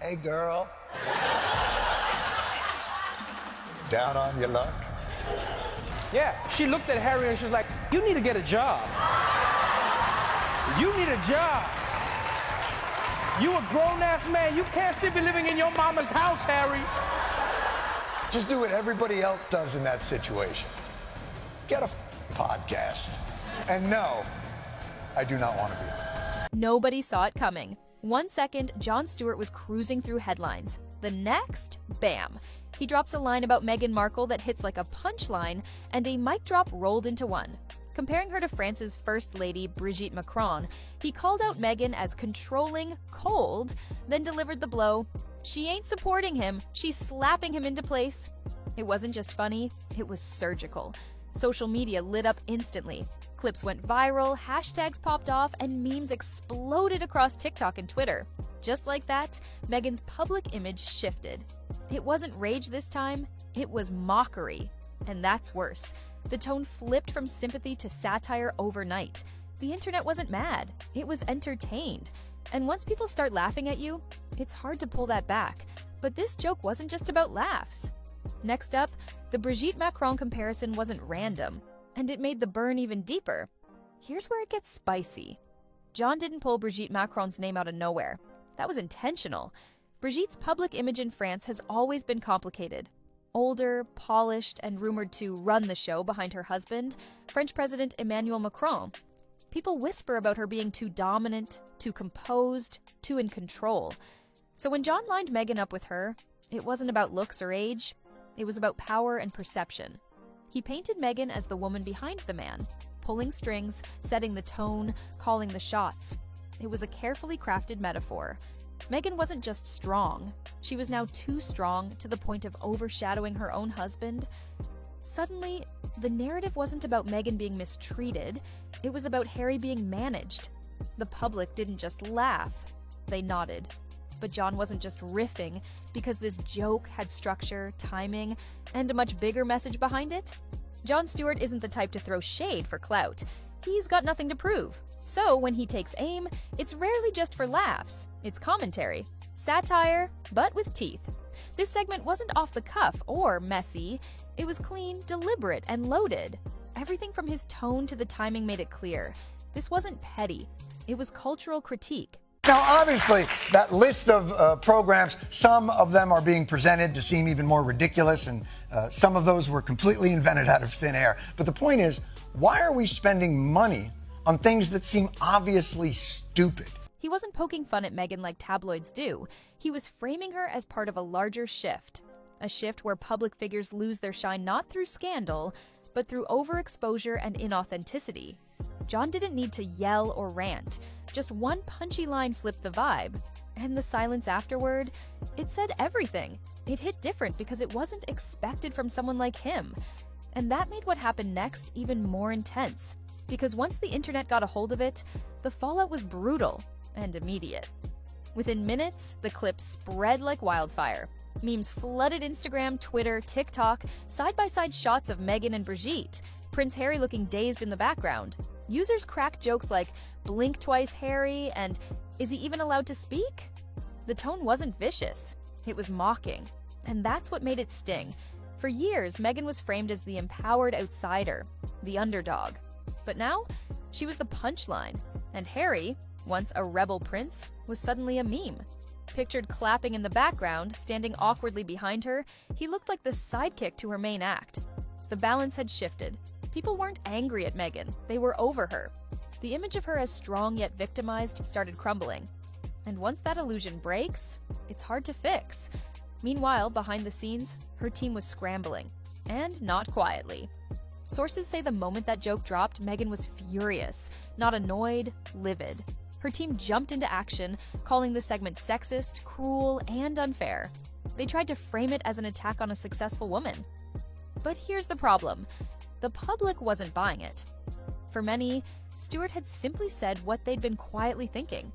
Hey, girl. Down on your luck? Yeah, she looked at Harry and she was like, you need to get a job. You need a job. You a grown-ass man. You can't still be living in your mama's house, Harry. Just do what everybody else does in that situation. Get a podcast. And no, I do not want to be on it. Nobody saw it coming. 1 second, Jon Stewart was cruising through headlines. The next, bam. He drops a line about Meghan Markle that hits like a punchline, and a mic drop rolled into one. Comparing her to France's First Lady, Brigitte Macron, he called out Meghan as controlling, cold, then delivered the blow. She ain't supporting him, she's slapping him into place. It wasn't just funny, it was surgical. Social media lit up instantly. Clips went viral, hashtags popped off, and memes exploded across TikTok and Twitter. Just like that, Meghan's public image shifted. It wasn't rage this time, it was mockery. And that's worse. The tone flipped from sympathy to satire overnight. The internet wasn't mad, it was entertained. And once people start laughing at you, it's hard to pull that back. But this joke wasn't just about laughs. Next up, the Brigitte Macron comparison wasn't random, and it made the burn even deeper. Here's where it gets spicy. Jon didn't pull Brigitte Macron's name out of nowhere. That was intentional. Brigitte's public image in France has always been complicated. Older, polished, and rumored to run the show behind her husband, French President Emmanuel Macron. People whisper about her being too dominant, too composed, too in control. So when Jon lined Meghan up with her, it wasn't about looks or age. It was about power and perception. He painted Meghan as the woman behind the man, pulling strings, setting the tone, calling the shots. It was a carefully crafted metaphor. Meghan wasn't just strong. She was now too strong to the point of overshadowing her own husband. Suddenly, the narrative wasn't about Meghan being mistreated. It was about Harry being managed. The public didn't just laugh. They nodded. But Jon wasn't just riffing because this joke had structure, timing, and a much bigger message behind it. Jon Stewart isn't the type to throw shade for clout. He's got nothing to prove. So when he takes aim, it's rarely just for laughs. It's commentary. Satire, but with teeth. This segment wasn't off the cuff or messy. It was clean, deliberate, and loaded. Everything from his tone to the timing made it clear. This wasn't petty. It was cultural critique. Now, obviously, that list of programs, some of them are being presented to seem even more ridiculous, and some of those were completely invented out of thin air. But the point is, why are we spending money on things that seem obviously stupid? He wasn't poking fun at Meghan like tabloids do. He was framing her as part of a larger shift. A shift where public figures lose their shine not through scandal, but through overexposure and inauthenticity. Jon didn't need to yell or rant. Just one punchy line flipped the vibe. And the silence afterward, it said everything. It hit different because it wasn't expected from someone like him. And that made what happened next even more intense. Because once the internet got a hold of it, the fallout was brutal and immediate. Within minutes, the clip spread like wildfire. Memes flooded Instagram, Twitter, TikTok, side-by-side shots of Meghan and Brigitte, Prince Harry looking dazed in the background. Users cracked jokes like, "Blink twice, Harry," and "Is he even allowed to speak?" The tone wasn't vicious. It was mocking. And that's what made it sting. For years, Meghan was framed as the empowered outsider, the underdog. But now, she was the punchline. And Harry, once a rebel prince, was suddenly a meme. Pictured clapping in the background, standing awkwardly behind her, he looked like the sidekick to her main act. The balance had shifted. People weren't angry at Meghan, they were over her. The image of her as strong yet victimized started crumbling. And once that illusion breaks, it's hard to fix. Meanwhile, behind the scenes, her team was scrambling. And not quietly. Sources say the moment that joke dropped, Meghan was furious, not annoyed, livid. Her team jumped into action, calling the segment sexist, cruel, and unfair. They tried to frame it as an attack on a successful woman. But here's the problem. The public wasn't buying it. For many, Stewart had simply said what they'd been quietly thinking.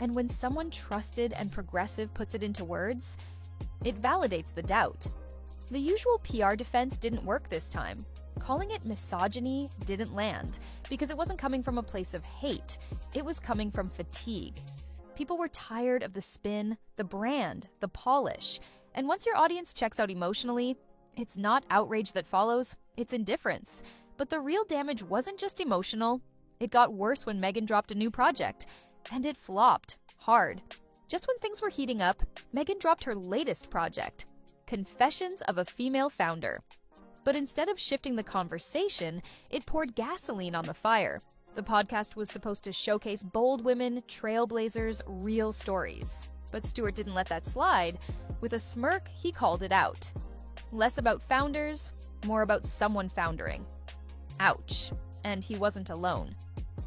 And when someone trusted and progressive puts it into words, it validates the doubt. The usual PR defense didn't work this time. Calling it misogyny didn't land, because it wasn't coming from a place of hate, it was coming from fatigue. People were tired of the spin, the brand, the polish. And once your audience checks out emotionally, it's not outrage that follows, it's indifference. But the real damage wasn't just emotional. It got worse when Meghan dropped a new project. And it flopped hard. Just when things were heating up, Meghan dropped her latest project, Confessions of a Female Founder. But instead of shifting the conversation, it poured gasoline on the fire. The podcast was supposed to showcase bold women, trailblazers, real stories. But Stewart didn't let that slide. With a smirk, he called it out. Less about founders, more about someone foundering. Ouch. And he wasn't alone.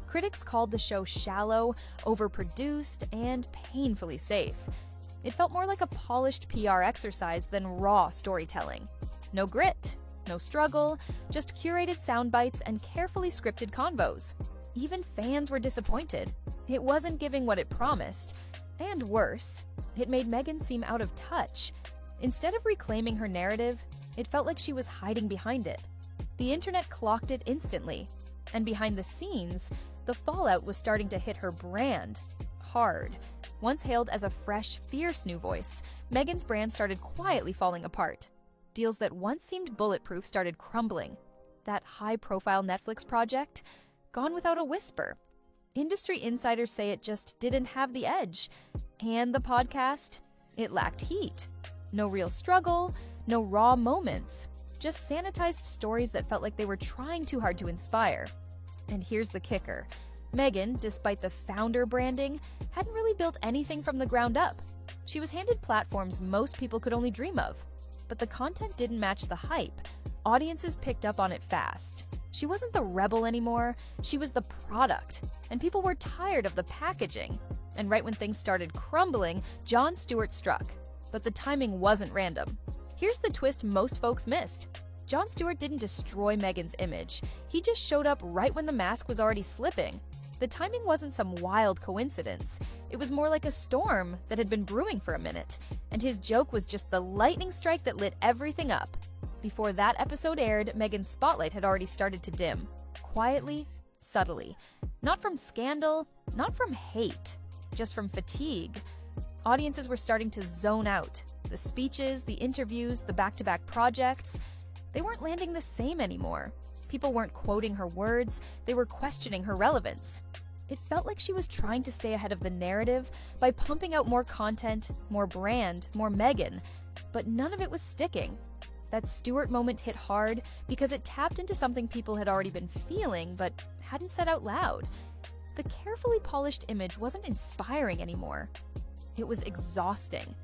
Critics called the show shallow, overproduced, and painfully safe. It felt more like a polished PR exercise than raw storytelling. No grit, no struggle, just curated sound bites and carefully scripted convos. Even fans were disappointed. It wasn't giving what it promised. And worse, it made Meghan seem out of touch. Instead of reclaiming her narrative, it felt like she was hiding behind it. The internet clocked it instantly. And behind the scenes, the fallout was starting to hit her brand hard. Once hailed as a fresh, fierce new voice, Meghan's brand started quietly falling apart. Deals that once seemed bulletproof started crumbling. That high-profile Netflix project, gone without a whisper. Industry insiders say it just didn't have the edge. And the podcast, it lacked heat. No real struggle, no raw moments. Just sanitized stories that felt like they were trying too hard to inspire. And here's the kicker. Meghan, despite the founder branding, hadn't really built anything from the ground up. She was handed platforms most people could only dream of. But the content didn't match the hype. Audiences picked up on it fast. She wasn't the rebel anymore, she was the product. And people were tired of the packaging. And right when things started crumbling, Jon Stewart struck. But the timing wasn't random. Here's the twist most folks missed. Jon Stewart didn't destroy Meghan's image. He just showed up right when the mask was already slipping. The timing wasn't some wild coincidence. It was more like a storm that had been brewing for a minute. And his joke was just the lightning strike that lit everything up. Before that episode aired, Meghan's spotlight had already started to dim. Quietly, subtly. Not from scandal, not from hate. Just from fatigue. Audiences were starting to zone out. The speeches, the interviews, the back-to-back projects, they weren't landing the same anymore. People weren't quoting her words, they were questioning her relevance. It felt like she was trying to stay ahead of the narrative by pumping out more content, more brand, more Meghan, but none of it was sticking. That Stewart moment hit hard because it tapped into something people had already been feeling but hadn't said out loud. The carefully polished image wasn't inspiring anymore. It was exhausting.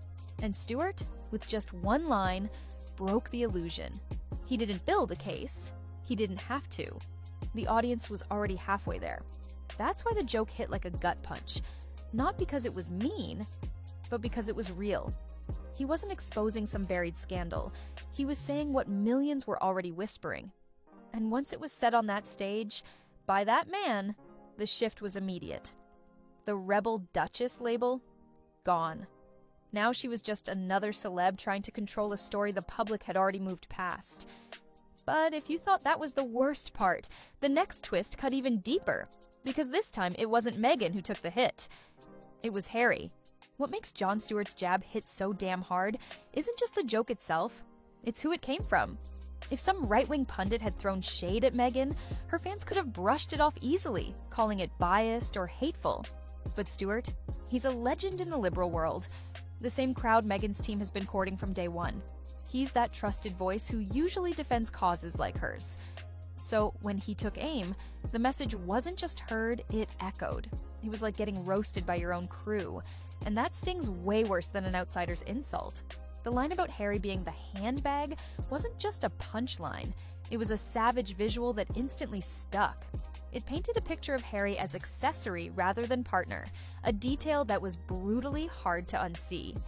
And Stewart, with just one line, broke the illusion. He didn't build a case. He didn't have to. The audience was already halfway there. That's why the joke hit like a gut punch. Not because it was mean, but because it was real. He wasn't exposing some buried scandal. He was saying what millions were already whispering. And once it was said on that stage, by that man, the shift was immediate. The Rebel Duchess label, gone. Now she was just another celeb trying to control a story the public had already moved past. But if you thought that was the worst part, the next twist cut even deeper. Because this time, it wasn't Meghan who took the hit. It was Harry. What makes Jon Stewart's jab hit so damn hard isn't just the joke itself, it's who it came from. If some right-wing pundit had thrown shade at Meghan, her fans could have brushed it off easily, calling it biased or hateful. But Stewart, he's a legend in the liberal world. The same crowd Meghan's team has been courting from day one. He's that trusted voice who usually defends causes like hers. So when he took aim, the message wasn't just heard, it echoed. It was like getting roasted by your own crew. And that stings way worse than an outsider's insult. The line about Harry being the handbag wasn't just a punchline. It was a savage visual that instantly stuck. It painted a picture of Harry as accessory rather than partner, a detail that was brutally hard to unsee.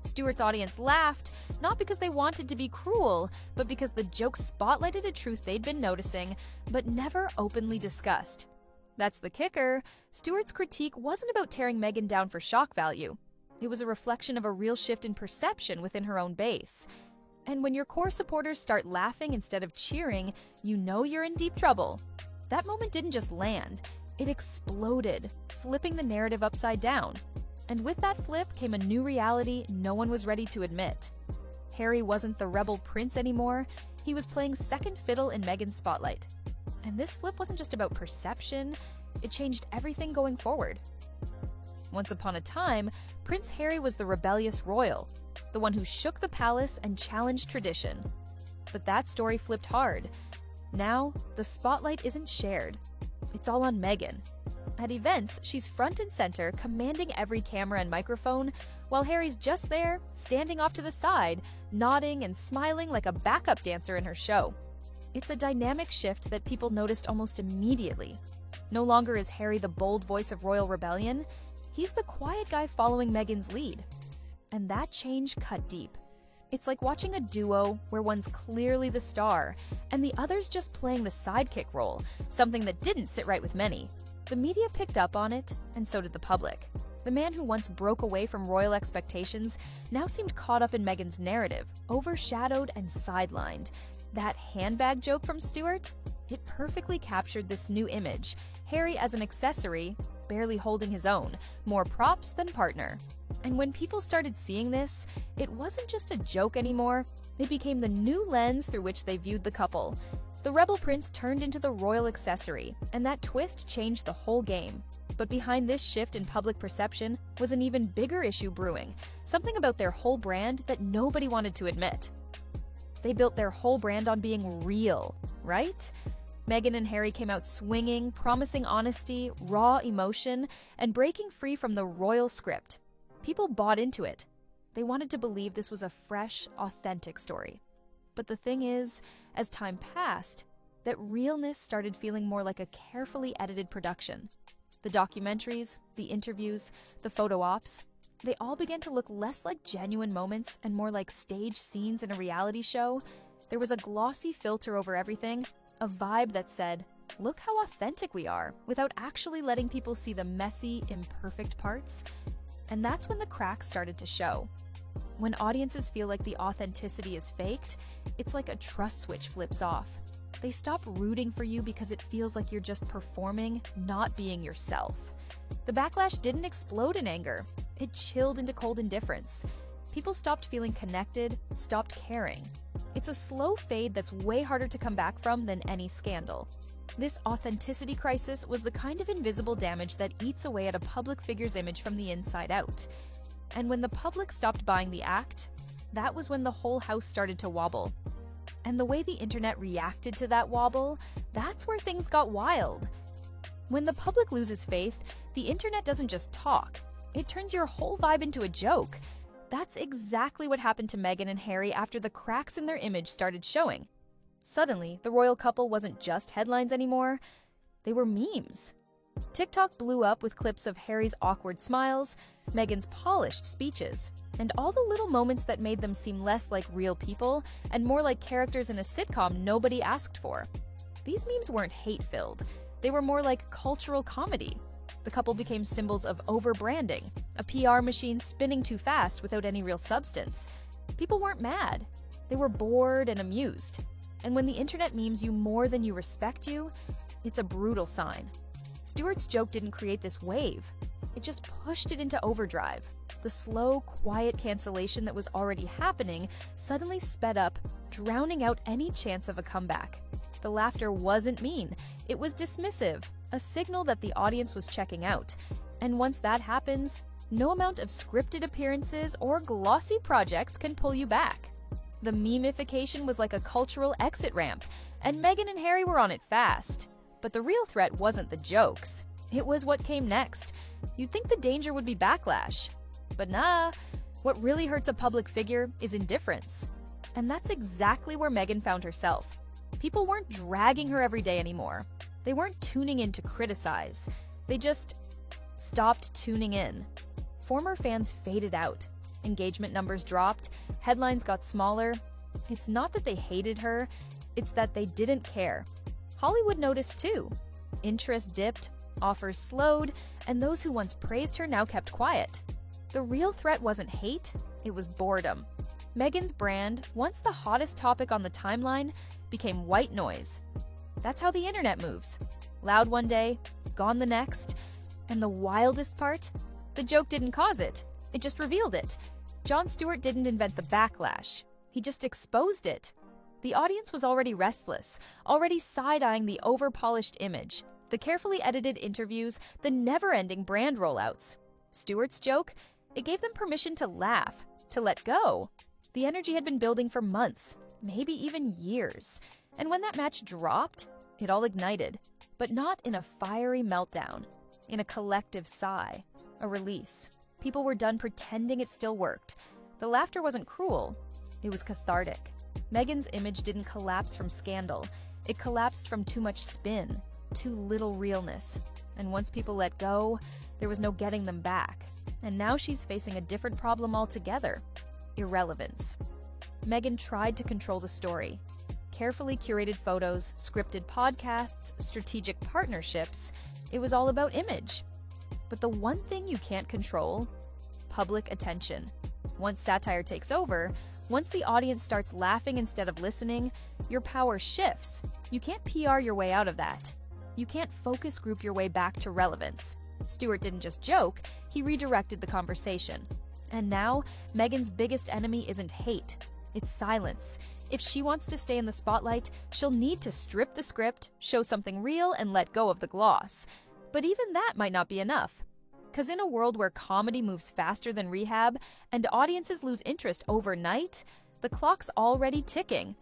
Stewart's audience laughed, not because they wanted to be cruel, but because the joke spotlighted a truth they'd been noticing, but never openly discussed. That's the kicker. Stewart's critique wasn't about tearing Meghan down for shock value. It was a reflection of a real shift in perception within her own base. And when your core supporters start laughing instead of cheering, you know you're in deep trouble. That moment didn't just land, it exploded, flipping the narrative upside down. And with that flip came a new reality no one was ready to admit. Harry wasn't the rebel prince anymore, he was playing second fiddle in Meghan's spotlight. And this flip wasn't just about perception, it changed everything going forward. Once upon a time, Prince Harry was the rebellious royal, the one who shook the palace and challenged tradition. But that story flipped hard. Now, the spotlight isn't shared. It's all on Meghan. At events, she's front and center, commanding every camera and microphone, while Harry's just there, standing off to the side, nodding and smiling like a backup dancer in her show. It's a dynamic shift that people noticed almost immediately. No longer is Harry the bold voice of royal rebellion, he's the quiet guy following Meghan's lead. And that change cut deep. It's like watching a duo where one's clearly the star, and the other's just playing the sidekick role, something that didn't sit right with many. The media picked up on it, and so did the public. The man who once broke away from royal expectations now seemed caught up in Meghan's narrative, overshadowed and sidelined. That handbag joke from Stuart? It perfectly captured this new image. Harry as an accessory, barely holding his own, more props than partner. And when people started seeing this, it wasn't just a joke anymore, it became the new lens through which they viewed the couple. The rebel prince turned into the royal accessory, and that twist changed the whole game. But behind this shift in public perception was an even bigger issue brewing, something about their whole brand that nobody wanted to admit. They built their whole brand on being real, right? Meghan and Harry came out swinging, promising honesty, raw emotion, and breaking free from the royal script. People bought into it. They wanted to believe this was a fresh, authentic story. But the thing is, as time passed, that realness started feeling more like a carefully edited production. The documentaries, the interviews, the photo ops, they all began to look less like genuine moments and more like stage scenes in a reality show. There was a glossy filter over everything, a vibe that said, look how authentic we are, without actually letting people see the messy, imperfect parts. And that's when the cracks started to show. When audiences feel like the authenticity is faked, it's like a trust switch flips off. They stop rooting for you because it feels like you're just performing, not being yourself. The backlash didn't explode in anger. It chilled into cold indifference. People stopped feeling connected, stopped caring. It's a slow fade that's way harder to come back from than any scandal. This authenticity crisis was the kind of invisible damage that eats away at a public figure's image from the inside out. And when the public stopped buying the act, that was when the whole house started to wobble. And the way the internet reacted to that wobble, that's where things got wild. When the public loses faith, the internet doesn't just talk. It turns your whole vibe into a joke. That's exactly what happened to Meghan and Harry after the cracks in their image started showing. Suddenly, the royal couple wasn't just headlines anymore, they were memes. TikTok blew up with clips of Harry's awkward smiles, Meghan's polished speeches, and all the little moments that made them seem less like real people and more like characters in a sitcom nobody asked for. These memes weren't hate-filled, they were more like cultural comedy. The couple became symbols of over-branding, a PR machine spinning too fast without any real substance. People weren't mad, they were bored and amused. And when the internet memes you more than you respect you, it's a brutal sign. Stuart's joke didn't create this wave. It just pushed it into overdrive. The slow, quiet cancellation that was already happening suddenly sped up, drowning out any chance of a comeback. The laughter wasn't mean. It was dismissive, a signal that the audience was checking out. And once that happens, no amount of scripted appearances or glossy projects can pull you back. The memification was like a cultural exit ramp, and Meghan and Harry were on it fast. But the real threat wasn't the jokes. It was what came next. You'd think the danger would be backlash. But nah, what really hurts a public figure is indifference. And that's exactly where Meghan found herself. People weren't dragging her every day anymore. They weren't tuning in to criticize. They just stopped tuning in. Former fans faded out. Engagement numbers dropped. Headlines got smaller. It's not that they hated her, it's that they didn't care. Hollywood noticed too. Interest dipped, offers slowed, and those who once praised her now kept quiet. The real threat wasn't hate, it was boredom. Meghan's brand, once the hottest topic on the timeline, became white noise. That's how the internet moves. Loud one day, gone the next, and the wildest part? The joke didn't cause it, it just revealed it. Jon Stewart didn't invent the backlash, he just exposed it. The audience was already restless, already side-eyeing the over-polished image, the carefully edited interviews, the never-ending brand rollouts. Stewart's joke? It gave them permission to laugh, to let go. The energy had been building for months, maybe even years. And when that match dropped, it all ignited. But not in a fiery meltdown, in a collective sigh, a release. People were done pretending it still worked. The laughter wasn't cruel, it was cathartic. Meghan's image didn't collapse from scandal. It collapsed from too much spin, too little realness. And once people let go, there was no getting them back. And now she's facing a different problem altogether: irrelevance. Meghan tried to control the story. Carefully curated photos, scripted podcasts, strategic partnerships. It was all about image. But the one thing you can't control: public attention. Once satire takes over, once the audience starts laughing instead of listening, your power shifts. You can't PR your way out of that. You can't focus group your way back to relevance. Stewart didn't just joke, he redirected the conversation. And now, Meghan's biggest enemy isn't hate, it's silence. If she wants to stay in the spotlight, she'll need to strip the script, show something real, and let go of the gloss. But even that might not be enough. Because in a world where comedy moves faster than rehab and audiences lose interest overnight, the clock's already ticking.